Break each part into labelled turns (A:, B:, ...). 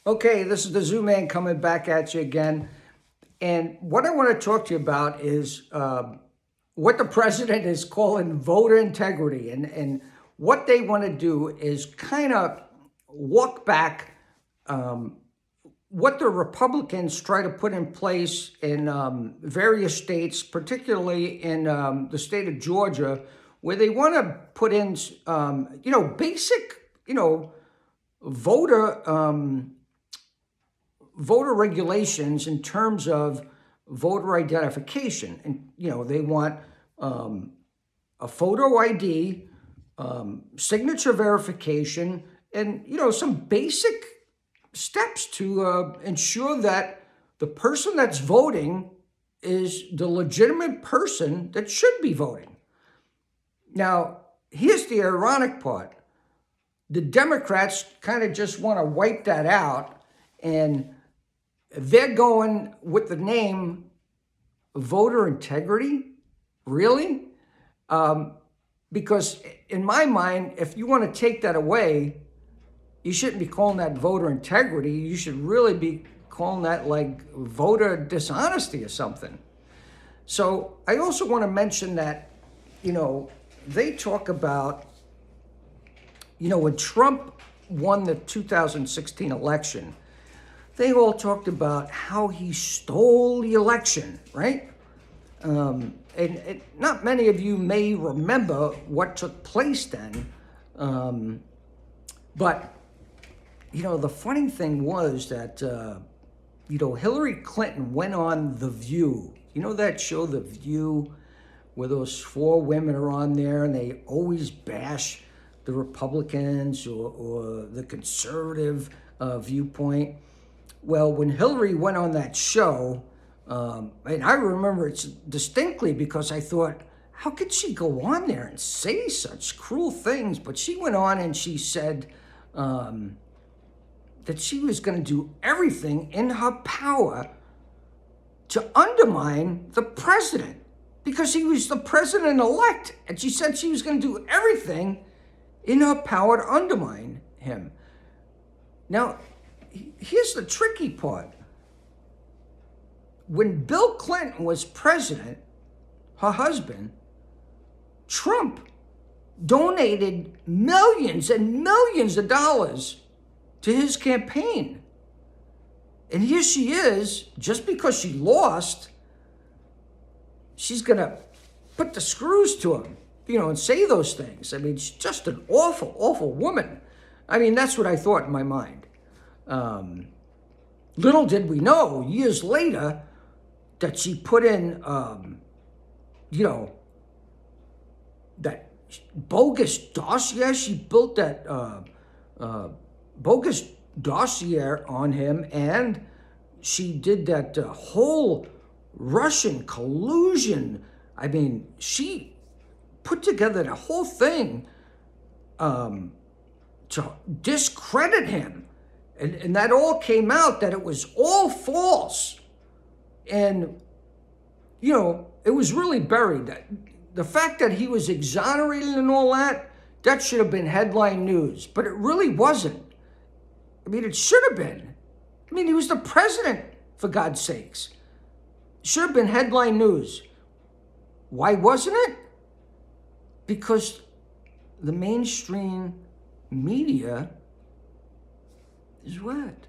A: Okay, this is the Zoo Man coming back at you again. And what I want to talk to you about is what the president is calling voter integrity. And what they want to do is kind of walk back what the Republicans try to put in place in various states, particularly in the state of Georgia, where they want to put in, basic, voter. Voter regulations in terms of voter identification. And, they want a photo ID, signature verification, and, some basic steps to ensure that the person that's voting is the legitimate person that should be voting. Now, here's the ironic part. The Democrats kind of just want to wipe that out, and they're going with the name voter integrity. Really? Because in my mind, if you want to take that away, you shouldn't be calling that voter integrity. You should really be calling that like voter dishonesty or something. So I also want to mention that, they talk about, when Trump won the 2016 election, they all talked about how he stole the election, right? And not many of you may remember what took place then. But, the funny thing was that, Hillary Clinton went on The View. You know that show, The View, where those four women are on there and they always bash the Republicans or the conservative viewpoint? Well, when Hillary went on that show, and I remember it distinctly because I thought, how could she go on there and say such cruel things? But she went on and she said that she was going to do everything in her power to undermine the president because he was the president-elect. And she said she was going to do everything in her power to undermine him. Now, here's the tricky part. When Bill Clinton was president, her husband, Trump donated millions and millions of dollars to his campaign. And here she is, just because she lost, she's going to put the screws to him, and say those things. I mean, she's just an awful, awful woman. I mean, that's what I thought in my mind. Little did we know, years later, that she put in, that bogus dossier. She built that bogus dossier on him, and she did that whole Russian collusion. I mean, she put together the whole thing to discredit him. And that all came out that it was all false. And, it was really buried. The fact that he was exonerated and all that, that should have been headline news. But it really wasn't. I mean, it should have been. I mean, he was the president, for God's sakes. It should have been headline news. Why wasn't it? Because the mainstream media is what?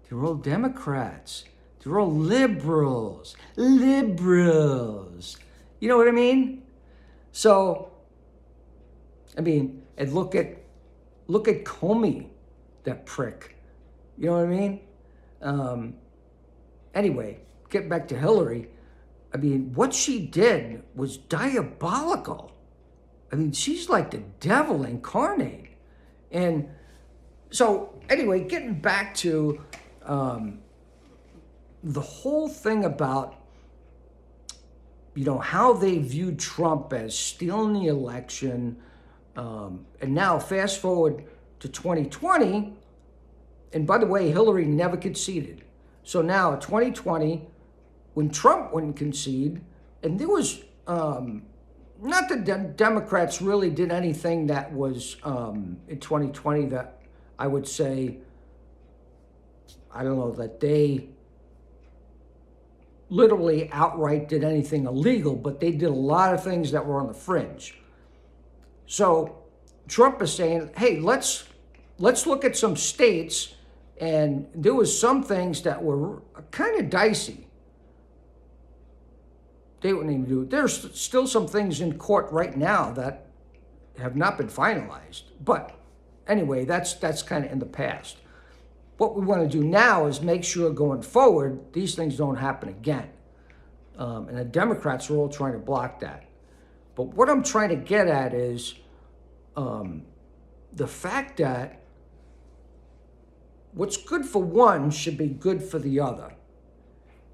A: They're all Democrats. They're all liberals. Liberals. You know what I mean? So, and look at Comey, that prick. You know what I mean? Anyway, get back to Hillary. I mean, what she did was diabolical. I mean, she's like the devil incarnate. And so, anyway, getting back to the whole thing about, how they viewed Trump as stealing the election. And now, fast forward to 2020, and by the way, Hillary never conceded. So now, 2020, when Trump wouldn't concede, and there was, not that Democrats really did anything that was in 2020 that I would say I don't know that they literally outright did anything illegal, but they did a lot of things that were on the fringe. So Trump is saying, hey, let's look at some states, and there was some things that were kind of dicey. They wouldn't even do it. There's still some things in court right now that have not been finalized. But anyway, that's kind of in the past. What we want to do now is make sure going forward, these things don't happen again. And the Democrats are all trying to block that. But what I'm trying to get at is the fact that what's good for one should be good for the other.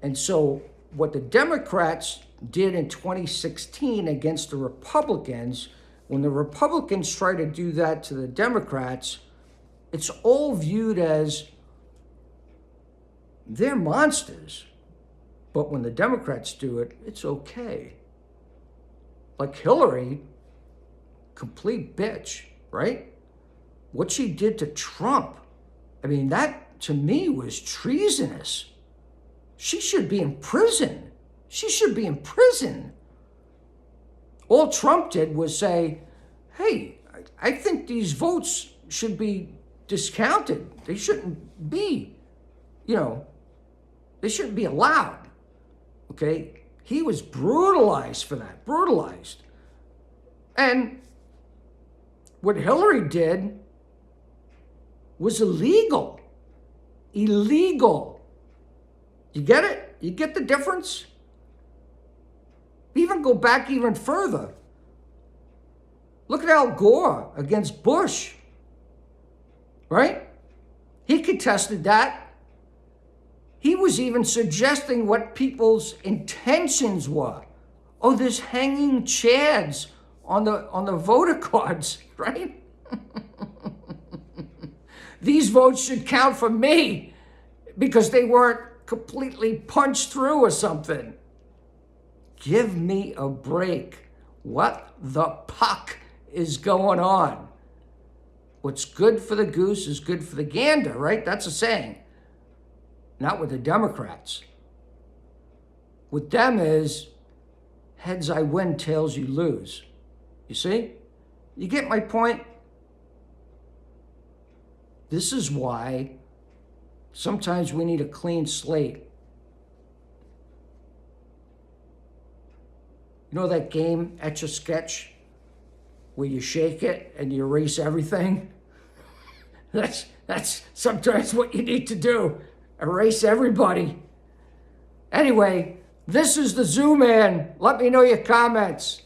A: And so what the Democrats did in 2016 against the Republicans, when the Republicans try to do that to the Democrats, it's all viewed as they're monsters. But when the Democrats do it, it's okay. Like Hillary, complete bitch, right? What she did to Trump, I mean, that to me was treasonous. She should be in prison. She should be in prison. All Trump did was say, hey, I think these votes should be discounted. They shouldn't be, they shouldn't be allowed. Okay? He was brutalized for that, brutalized. And what Hillary did was illegal. Illegal. You get it? You get the difference? Even go back even further. Look at Al Gore against Bush. Right? He contested that. He was even suggesting what people's intentions were. Oh, there's hanging chads on the voter cards, right? These votes should count for me because they weren't completely punched through or something. Give me a break. What the puck is going on? What's good for the goose is good for the gander, right? That's a saying. Not with the Democrats. With them is heads I win, tails you lose. You see? You get my point? This is why sometimes we need a clean slate. You know that game, Etch-a-Sketch, where you shake it and you erase everything? That's sometimes what you need to do. Erase everybody. Anyway, this is the Zoo Man. Let me know your comments.